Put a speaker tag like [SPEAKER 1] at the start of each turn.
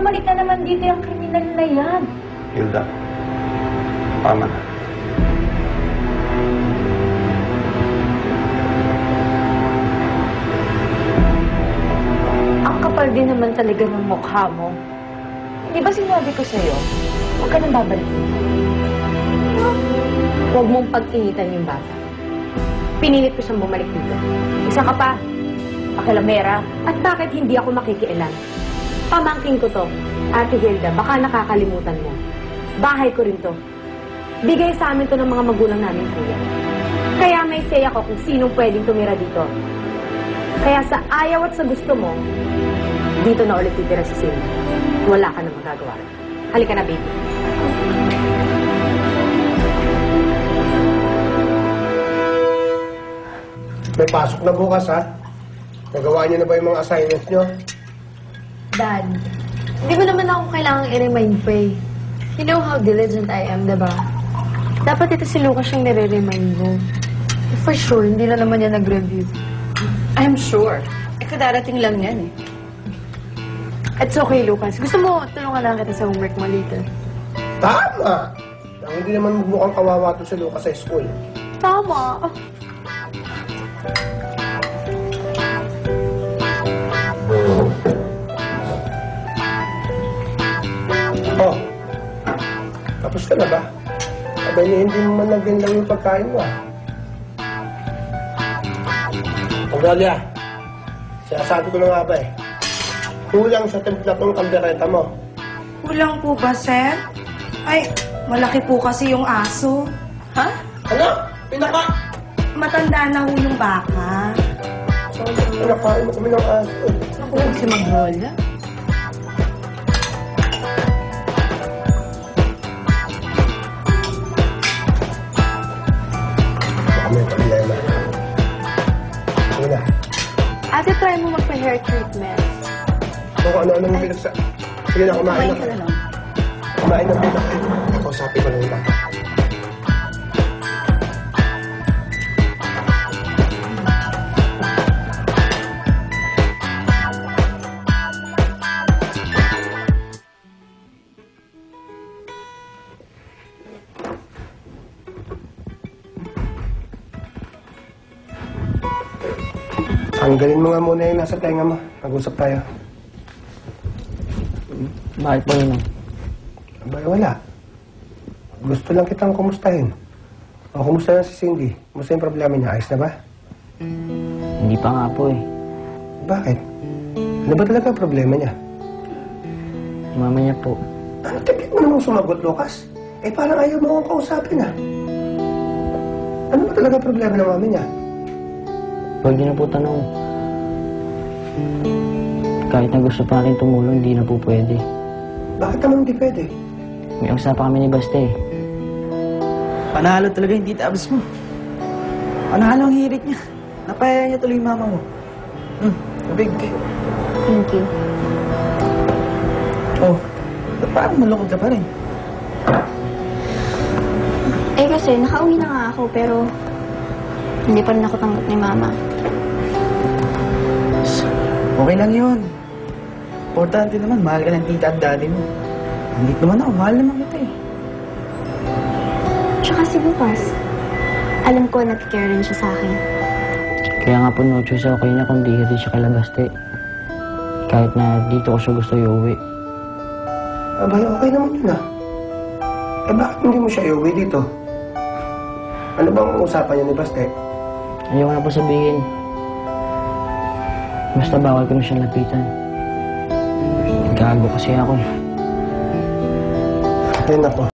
[SPEAKER 1] bumalik na naman dito yung kriminal na yan.
[SPEAKER 2] Hilda, tama na.
[SPEAKER 1] Ang kapal din naman talaga ng mukha mo. Di ba sinabi ko sa'yo, huwag ka nang babalik dito. Huwag mong pag-initan yung bata. Pinilit ko siyang bumalik dito. Isa ka pa, pakilamera. At bakit hindi ako makikialam? Pamangking ko to. Ate Hilda, baka nakakalimutan mo. Bahay ko rin to. Bigay sa amin to ng mga magulang namin, kuya. Kaya may say ako kung sinong pwedeng tumira dito. Kaya sa ayaw at sa gusto mo, dito na ulit titira si Cindy. Wala ka na magagawa. Halika na, baby.
[SPEAKER 3] May pasok na bukas, ha? Nagawa niyo na ba yung mga assignments niyo?
[SPEAKER 4] Dad, hindi mo naman ako kailangang i-remind pa eh. You know how diligent I am, diba? Dapat ito si Lucas yung nire-remind mo. For sure, hindi na naman niya nag-review.
[SPEAKER 5] I'm sure. Kadarating lang yan eh.
[SPEAKER 4] It's okay, Lucas. Gusto mo, tulungan lang kita sa homework mo later.
[SPEAKER 3] Tama! Nang hindi naman mukhang kawawa to si Lucas sa school.
[SPEAKER 4] Tama!
[SPEAKER 3] Oh, tapos ka na ba? Abay niya, hindi mo man nagdinlaw yung pagkain mo, ah. Aurelia, sinasabi ko na nga ba eh. Kulang sa timpla tong kaldereta mo.
[SPEAKER 5] Kulang po ba, sir? Ay, malaki po kasi yung aso. Ha?
[SPEAKER 3] Ano? Pinaka...
[SPEAKER 5] Matanda na ho yung baka.
[SPEAKER 3] Pinakain mo kami ng aso.
[SPEAKER 5] Ako si Magnolia.
[SPEAKER 3] Baka may problema. Sige na.
[SPEAKER 4] Ate, try mo magpa-hair treatment.
[SPEAKER 3] Kung ano-ano yung pinagsa... Sige na, kumain na. Kumain na muna. Kausapin ko lang ito. Tanggalin mo nga muna yung nasa tenga mo. Mag-usap tayo.
[SPEAKER 6] Bakit po yun?
[SPEAKER 3] Abay, wala. Gusto lang kitang kumustahin. O, kumusta na si Cindy? Kumusta yung problema niya? Ayos na ba?
[SPEAKER 6] Hindi pa nga po eh.
[SPEAKER 3] Bakit? Ano ba talaga ang problema niya?
[SPEAKER 6] Mama niya po.
[SPEAKER 3] Ano, tipid mo namang sumagot, Lucas? Eh, parang ayaw mo akong kausapin, ah. Ano ba talaga ang problema ng mami niya?
[SPEAKER 6] Huwag niyo na po tanong. Kahit na gusto pa natin tumulong, hindi na po pwede.
[SPEAKER 3] Bakit naman hindi pwede?
[SPEAKER 6] May usapan kami ni Baste eh.
[SPEAKER 7] Panalo talaga yung tita Abs mo. Panalo ang hirit niya. Napaya niya tuloy yung mama mo. Big.
[SPEAKER 4] Thank you.
[SPEAKER 7] Oh, ba't parang malungkot ka pa rin?
[SPEAKER 4] Eh kasi, nakauwi na nga ako, pero hindi pa rin ako tanggap ni Mama.
[SPEAKER 7] Okay lang yun. Importante naman, mahal ka ng tita at daddy mo. Hindi naman ako, mahal naman kita eh.
[SPEAKER 4] Tsaka si Lucas, alam ko nag-care rin siya sa akin.
[SPEAKER 6] Kaya nga po no choice okay na kung di rin siya kala Baste. Kahit na dito ko siya gusto iuwi.
[SPEAKER 3] Abay, okay naman yun, ah. Eh, bakit hindi mo siya iuwi dito? Ano bang usapan niyo ni Baste?
[SPEAKER 6] Ayaw ko na po sabihin. Basta bawal ko na siyang lapitan. Gago kasi ako.
[SPEAKER 3] Ay, nako.